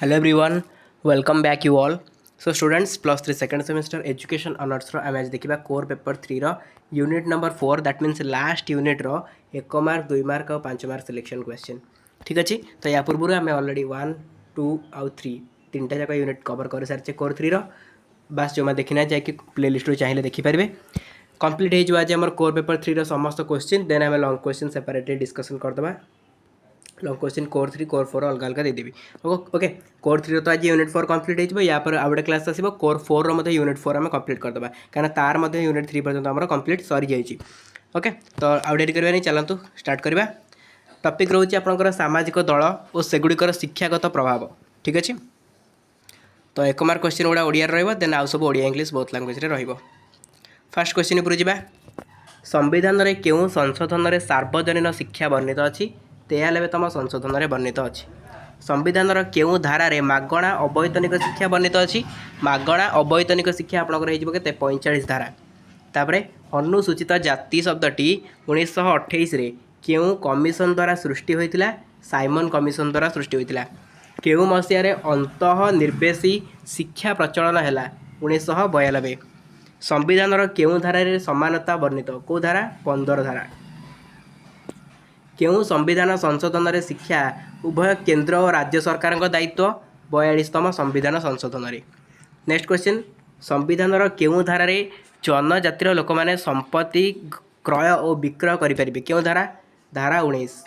Hello everyone, welcome back you all. So students, plus 3 second semester education honors रो आम आज देखा core paper 3 रो unit number 4 that means last unit रो 1 mark 2 mark और 5 mark selection question ठीक अच्छे। तो या पूर्व आम अलरेडी 1 2 आउ 3 तीनटा जाक यूनिट कवर कर सारी कोर 3 रो बास जो देखना जाकि प्ले लिस्ट चाहिए देखिपारे कंप्लीट हो आज आम कोर पेपर 3 रो समस्त क्वेश्चन देन आम लंग क्वेश्चन सेपरेटली डिस्कसन करदे लंग क्वेश्चन कोर 3 कोर 4 अलग अलग देदेवी ओके। कोर 3 तो आज यूनिट 4 कंप्लीट हो यापर आउ गए क्लास आसो कोर 4 रो यूनिट 4 आम कंप्लीट करदे कहीं तार यूनिट 3 पर्यटन आम कंप्लीट सरी जाइए ओके। तो आउ डेरी करवा नहीं चलतु स्टार्ट करवा। टॉपिक रोचे आपंकर सामाजिक दल और सेगुड़िकर शिक्षागत प्रभाव ठीक अच्छे। तो 1 मार्क क्वेश्चन गुड़ा ओडिया देन आउ सब ओडिया इंग्लिश बहुत लैंग्वेज फास्ट क्वेश्चन उपरू जा संविधान रे केउ संशोधन रे सार्वजनीन शिक्षा वर्णित अच्छी 93तम संशोधन रे वर्णित अच्छी। संविधान केउ धारा रे मागणा अवैतनिक शिक्षा वर्णित अच्छी मागणा अवैतनिक शिक्षा आपंकर के 45 धारा। तापर अनुसूचित जाति शब्दटी 1928 रे केउ कमिशन द्वारा सृष्टि होइतिला साइमन कमिशन द्वारा सृष्टि होइतिला। केउ मसीह रे अंतः निर्वेशी शिक्षा प्रचलन हैला 1992। संविधान केउ धारा रे समानता वर्णित को धारा 15 धारा। केउ संविधान संशोधन रे शिक्षा उभय केंद्र और राज्य सरकार दायित्व 42तम संविधान संशोधन रे। नेक्स्ट क्वेश्चन संविधान केउ धारा रे जनजातिर लोक माने संपत्ति क्रय और विक्रय करें क्यों धारा धारा 19।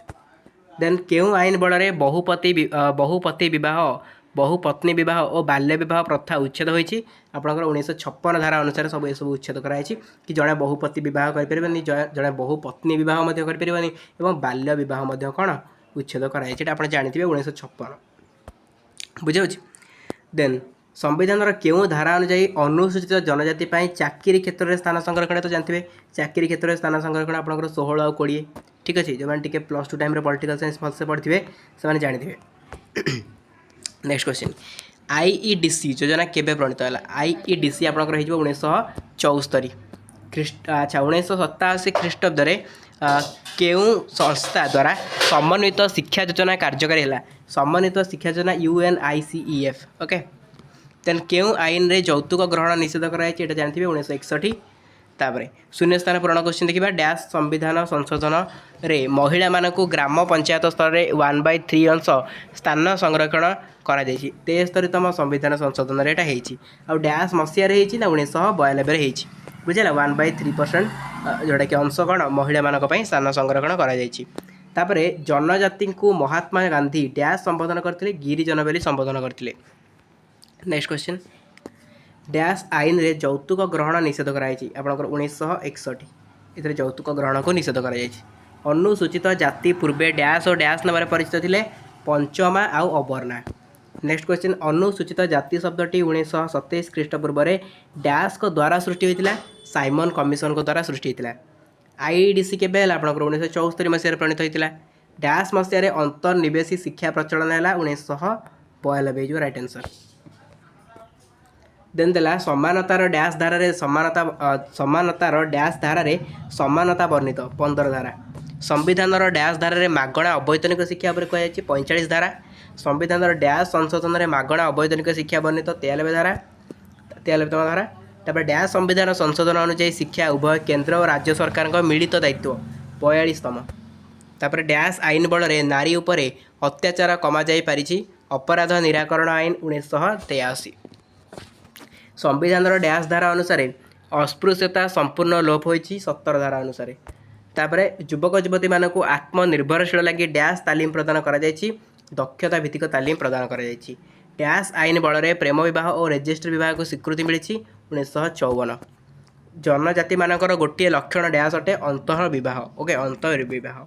देन केउ आईन बल रे बहुपति विवाह बहुपत्नी विवाह और बाल्य विवाह प्रथा उच्छेद होती आपंकर 1956 धारा अनुसार सब ये सब उच्छेद कराई कि जड़े बहुपति विवाह करें जड़े बहुपत्नी विवाह करें और बाल्य विवाह कौन उच्छेद कराई आप जानते 1956 बुझे। देन संविधान केउ धारा अनुजाई अनुसूचित जनजाति चाकरी क्षेत्र में स्थान संरक्षण तो जानते चाकरी क्षेत्र में स्थान संरक्षण आपंकर 16 और 20 ठीक अच्छे जो मैंने +2 टाइम पॉलिटिकल साइंस भलसे पढ़े से जानते। नेक्स्ट क्वेश्चन आईईडीसी योजना केबे प्रणीत है आईईडीसी आपंकर 1974 अच्छा 1987 ख्रीष्टाब्द केउ संस्था द्वारा समन्वित शिक्षा योजना कार्यकारी है समन्वित शिक्षा योजना UNICEF ओके। देन केउ आईन रे यौतुक ग्रहण निषेध कराई जानते 1961। तापर शून्य स्थान पूरण क्वेश्चन देखा डैश संविधान संशोधन रे महिला मानकु ग्राम पंचायत स्तर में 1/3 अंश स्थान संरक्षण करा 73तम संविधान संशोधन रेटा आउ डैश मसीह ना 1992 बुझे 1/3% जोटा कि अंश कौन महिला मान स्थान संरक्षण कर जनजाति को महात्मा गांधी डैश संबोधन करते गिरिजन बोली संबोधन करते। नेक्स्ट क्वेश्चन डैश आईन रे यौतुक ग्रहण निषेध कराई आपंकर 1961 इधर यौतुक ग्रहण को निषेध कराई। अनुसूचित जाति पूर्वे डैश और डैश नाम परिचित थे पंचमा आउ अबर्णा। नेक्स्ट क्वेश्चन अनुसूचित जाति शब्दटी 1927 ख्रीष्टपूर्व डैश को द्वारा सृष्टि होता साइमन कमिशन को द्वारा सृष्टि होता। आईईडीसी के आपंकर 1974 मसीह प्रणीत होता डैश मसीह अंतर्निवेशी शिक्षा प्रचलन है 1992 जो राइट आंसर। देन देला समानतार डैश धारा रे समानतार डैश धारा रे समानता वर्णित 15 धारा। संविधान डैश धारा रे मागणा अवैतनिक शिक्षा पर कह 45 धारा। संविधान डैश संशोधन रे मागणा अवैतनिक शिक्षा वर्णित 93 धारा 93तम धारा। तापर डैश संविधान संशोधन अनुଯାयी शिक्षा उभय केंद्र और राज्य सरकार मिलित दायित्व 42तम। तापर डैश आईन बल रे नारी उपरे अत्याचार कमा जाई पारिछि अपराध निराकरण आईन 1983। संविधान डैश धारा अनुसार अस्पृश्यता संपूर्ण लोप होती 17 धारा अनुसार। तापर युवक युवती मानक आत्मनिर्भरशील लगी डैश तालीम प्रदान कर दक्षता भित्तिक तालीम प्रदान कर डैश आईन बल में प्रेम विवाह और रजिस्टर विवाह को स्वीकृति मिली 1954। जनजाति मानकर गोटे लक्षण डैश अटे अंतः विवाह ओके अंतः विवाह।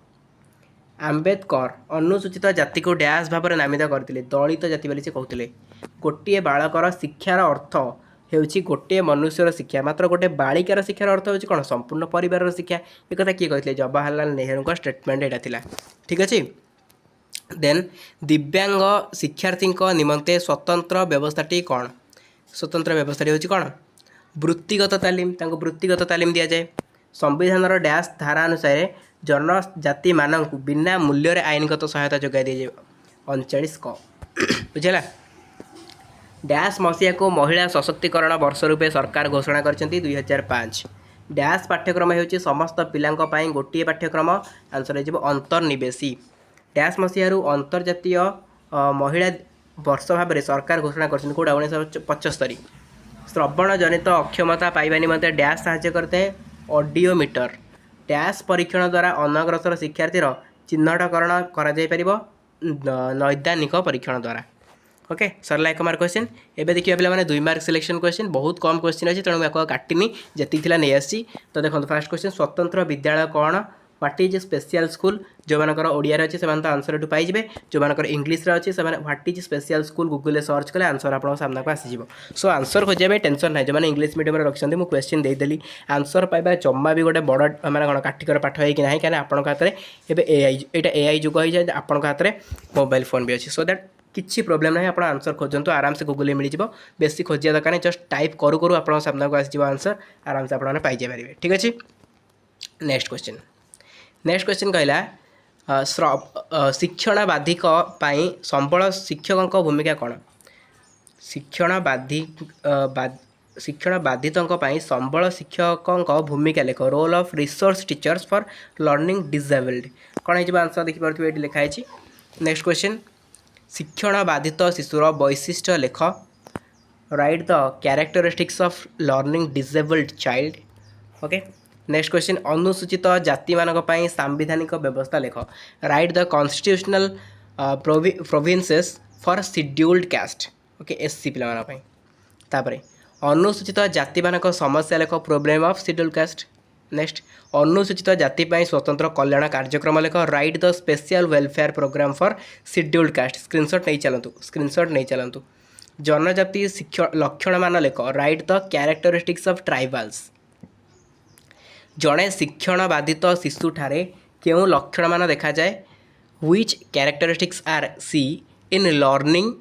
आम्बेडकर अनुसूचित जाति को डैश भाव में नामित करते दलित जाति बोली से कहते गोटे बालकर शिक्षार अर्थ होची गोटे मनुष्यर शिक्षा मात्र गोटे बालिकार शिक्षार अर्थ होची कौन संपूर्ण परिवार शिक्षा एक कथा किए कहते जवाहरलाल नेहरू स्टेटमेंट यहाँ ठीक अच्छे। देन दिव्यांग शिक्षार्थी निमंते स्वतंत्र व्यवस्थाटी कौन स्वतंत्र व्यवस्थाटी होची कौन वृत्तिगत तालीम वृत्तिगत तालीम दि जाए। संविधान डैश धारा अनुसार जनजाति मानक बिना मूल्य आईनगत सहायता जोगाई दी 39 क बुझेगा। डैश मसीहा को महिला सशक्तिकरण वर्ष रूपे सरकार घोषणा कर 2005। डैश पाठ्यक्रम हो समस्त पिलांक पई गोटे पाठ्यक्रम आंसर हो अंतर्निवेशी। डैश मसीह अंतर्जातीय महिला वर्ष भाव में सरकार घोषणा कर 1975। श्रवण जनित अक्षमता पाइबा निमंते डैश साहाय्य करते हैं ऑडियोमीटर। डैश परीक्षण द्वारा अनग्रसर शिक्षार्थीर चिन्हटकरण कर नैदानिक परीक्षण द्वारा। ओके सरला 1 मार्क क्वेश्चन। एबे देखिए पे 2 मार्क सिलेक्शन क्वेश्चन बहुत कम क्वेश्चन अच्छी तेणु मैं काटिनी जी नहीं आसी। तो देखो फास्ट क्वेश्चन स्वतंत्र विद्यालय कौन व्हाट इज स्पेशल स्कूल जो मानकर ओडिया अच्छे से आंसर एटू पाइबे जो मानकर इंग्लिश अच्छे से what is special school Google search कले आंसर आप सामना को आसीज। सो आंसर खोजा टेंशन ना जो मैंने इंग्लिश मीडियम रखिंट मुझे क्वेश्चन देदेली आंसर पाइबा जमा भी गोटे बड़ मैंने कौन काटिकर पाठ है कि ना कहीं आपंक हाथ में एआई एआई जुग हो जाए आपंक हाथ में मोबाइल फोन भी अच्छे सो दैट किसी प्रोब्लेम ना आप आंसर खोजतु आराम से गूगल मिल जाए बेसी खोजा दरकार नहीं जस्ट टाइप करू करू आप सामना को आसीज आंसर आराम से आपने पाइजारे ठीक अच्छे। नेक्स्ट क्वेश्चन कहला शिक्षण बाधिक संबल शिक्षकों भूमिका कौन। शिक्षण बाधित संबल शिक्षकों भूमिका लेख role of resource teachers for learning disabled कौन हो आंसर देखिए ये लिखाई। नेक्स्ट क्वेश्चन शिक्षण बाधित शिशुर वैशिष्ट्य लेख write the characteristics of learning disabled child. Okay next question अनुसूचित जाति मानक पई सांविधानिक व्यवस्था लेख write the constitutional provinces for scheduled caste. Okay SC पिला मानक पई तापरे अनुसूचित जाति मानक समस्या लेख problem of scheduled caste. Next अनुसूचित जाति पई स्वतंत्र कल्याण कार्यक्रम लेख write the special welfare program for scheduled caste. Screenshot नहीं चलतु जनजाति शिक्षण लक्षण मान लेख write the characteristics of tribals. जड़े शिक्षण बाधित शिशु ठारे क्यों लक्षण मान देखा जाए which characteristics are see in learning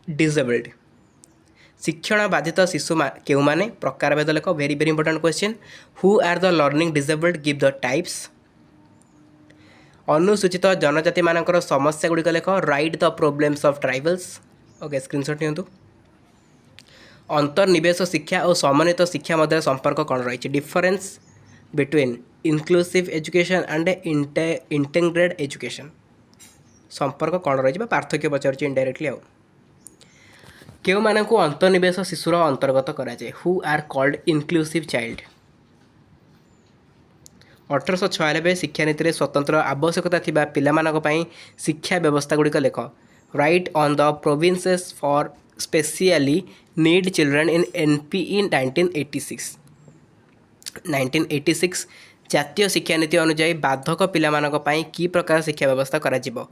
disabled. शिक्षण बाधित शिशु क्यों माने प्रकार भेद लेख very very important question. Who are the learning disabled give the types. अनुसूचित जनजाति मानकर समस्या गुड़िक लेख write the problems of tribals. Okay screenshot नियंतु। अंतर्निवेश शिक्षा और समन्वित शिक्षा मध्य संपर्क कौन रही difference between inclusive education and integrated education संपर्क कौन रही पार्थक्य पचार इनडायरेक्टली आउ क्यों माने को अंतर्निवेश शिशुर अंतर्गत कराए who are called inclusive child. 1896 शिक्षा नीति में स्वतंत्र आवश्यकता थिबा पिलामानक पई शिक्षा व्यवस्था गुड़िक लेख right on the provinces for specially need children in NPE 1986 जातीय शिक्षा नीति अनुଯାयी बाधक पिलामानक पई की प्रकार शिक्षा व्यवस्था करा जिवो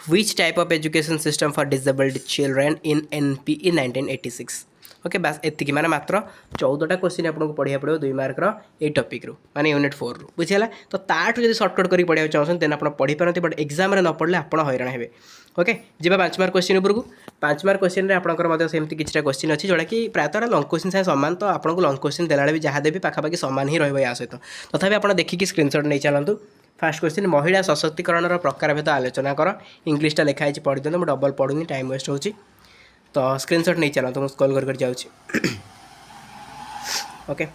which type of education system for disabled children in NPE 1986। Okay बस एतिकी माने मात्र 14टा क्वेश्चन आपको पढ़िया पड़ो 2 मार्क रो टॉपिक रू माने यूनिट 4 रू बुझिला। तो ताठू जदि शॉर्टकट करी पढ़िया चाहछन देन आपण पढ़ी पारंती बट एग्जाम रे न पढ़ले आपण हैरान हेबे। ओके जीवा 5 मार्क क्वेश्चन ऊपर को 5 मार्क क्वेश्चन रे आपनकर मते सेमति किछटा क्वेश्चन अछि जोडा कि प्रायतः लॉन्ग क्वेश्चन से समान तो आपनको लॉन्ग क्वेश्चन देला भी जहाँ देबी पाखापाखि समान ही रहबो या सहित तथापि आपण देखिकी स्क्रीनशॉट नै चलंतु। फास्ट क्वेश्चन महिला सशक्तिकरण प्रकार भेद आलोचना कर इंग्लिशटा लिखा है पढ़ी दिखाँ डबल पढ़ुनी टाइम वेस्ट हो तो स्क्रीनशॉट नहीं चलता मुझे कॉल कर जाऊँगी। ओके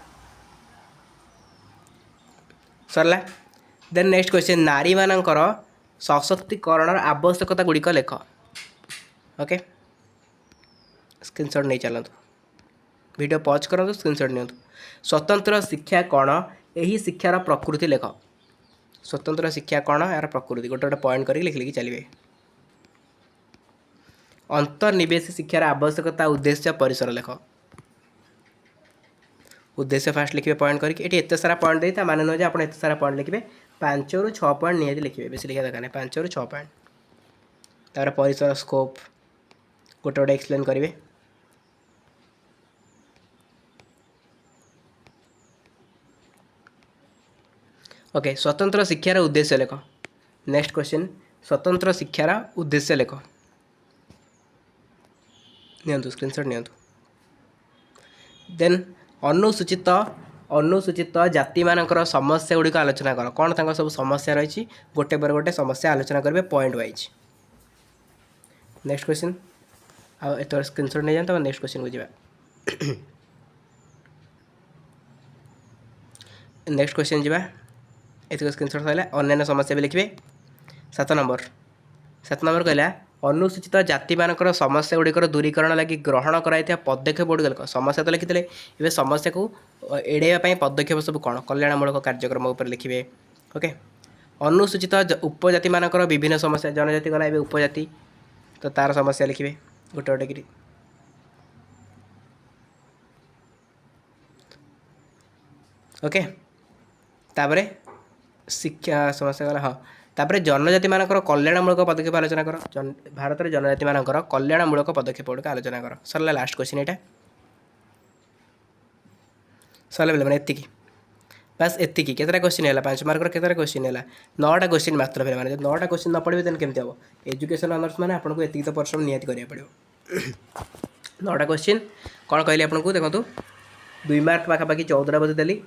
सरला देन नेक्स्ट क्वेश्चन नारी मानकर सशक्तिकरण आवश्यकता गुड़िक लेख। ओके स्क्रीनशॉट नहीं चलतु वीडियो पॉज करूँ स्क्रीनशॉट नियंतु। स्वतंत्र शिक्षा कौन यही शिक्षार प्रकृति लेख स्वतंत्र शिक्षा कौन यार प्रकृति गोटे गोटे पॉइंट करके लिख लिखी चलिए। अंतर्निवेश शिक्षार आवश्यकता उद्देश्य परिसर लेख उद्देश्य फास्ट लिखे पॉइंट करके ये एत सारा पॉइंट देता माने नुहे आप एत सारा पॉइंट लिखे 5 ରୁ 6 पॉइंट निहाती लिखे बेसी लिखा दरकार नहीं 5 ରୁ 6 पॉइंट तार परिसर स्कोप गोटे गोटे एक्सप्लेन करेंगे। ओके स्वतंत्र शिक्षार उद्देश्य लेख। नेक्स्ट क्वेश्चन स्वतंत्र शिक्षार उद्देश्य लेख नियंतु स्क्रीनशॉट नियंतु। देन अनुसूचित जाति मानकर समस्या गुड़िक आलोचना कर कौन तांकर सब समस्या रही गोटे पर गोटे समस्या आलोचना करेंगे पॉइंट वाइज। नेक्स्ट क्वेश्चन एत स्क्रीनशॉट नहीं जाता नेक्स्ट क्वेश्चन को जावा नेक्स्ट क्वेश्चन जावा एत स्क्रीनशॉट सर अन्य समस्या भी लिखिए 7 नंबर कहला अनुसूचित जाति मानकर समस्या गुड़िकर दूरीकरण लगी ग्रहण कराई पदक्षेप गुड़िक समस्या तो लिखिते ए समस्या को एड़ाई पदक्षेप सब कौन कल्याणमूलक कार्यक्रम उपर लिखिए ओके अनुसूचित उपजाति मानकर विभिन्न समस्या जनजाति गला ए उपजाति तो तार समस्या लिखिए गोटे गोटे कि ओके तापर शिक्षा समस्या गला हाँ तापर जनजाति मानकर कल्याणमूलक पदक्षेप आलोचना कर भारत में जनजाति मानकर कल्याणमूलक पदक्षेप गुड़िक आलोचना कर सरला लास्ट क्वेश्चन यहाँ सरला पे मैंने एति बस एति केतटा क्वेश्चन है 5 मार्कर केतटा क्वेश्चन है 9टा क्वेश्चन मात्र पे मैंने 9टा क्वेश्चन न पढ़े देन केमती हम एजुकेशन ऑनर्स मैंने आपको एति तो परिश्रम नियत करिया पड़ो 9टा क्वेश्चन कौन कहली आपको देखो 2 मार्क पाखापाखि 14टा बजे देली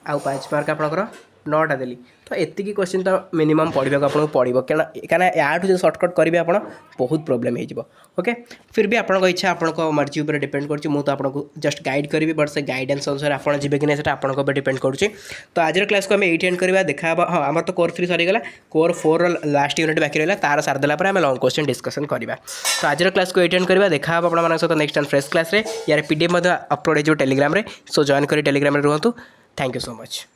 आउ 5 मार्क आपंकर 9टा देली तो एतिकी क्वेश्चन तो मिनिमम पढ़ा आपको पड़ो क्या याठू जो सर्टकट करेंगे आप बहुत प्रोब्लेम हो ओके फिर भी आपको इच्छा आपको मर्जी उपर डिपेंड कर मुझे आपको जस्ट गाइड करी बट से गाइडेंस अनुसार आप जी कि नहीं आपको डिपेंड करुँच तो आज क्लास को आम ये एंड करवा देखा हाँ आम तो कोर 3 सरीगला कोर 4 लास्ट यूनिट बाकी रहा तार सारिदेला आम लंग क्वेश्चन डिस्कसन करवा तो आज क्लास को ये एंड करवा देखा आप सहित नेक्स्ट एंड फ्रेश क्लास यार पीडीएफ अपलोड हो टेलीग्राम सो जॉइन कर टेलीग्राम रुहतु थैंक यू सो मच।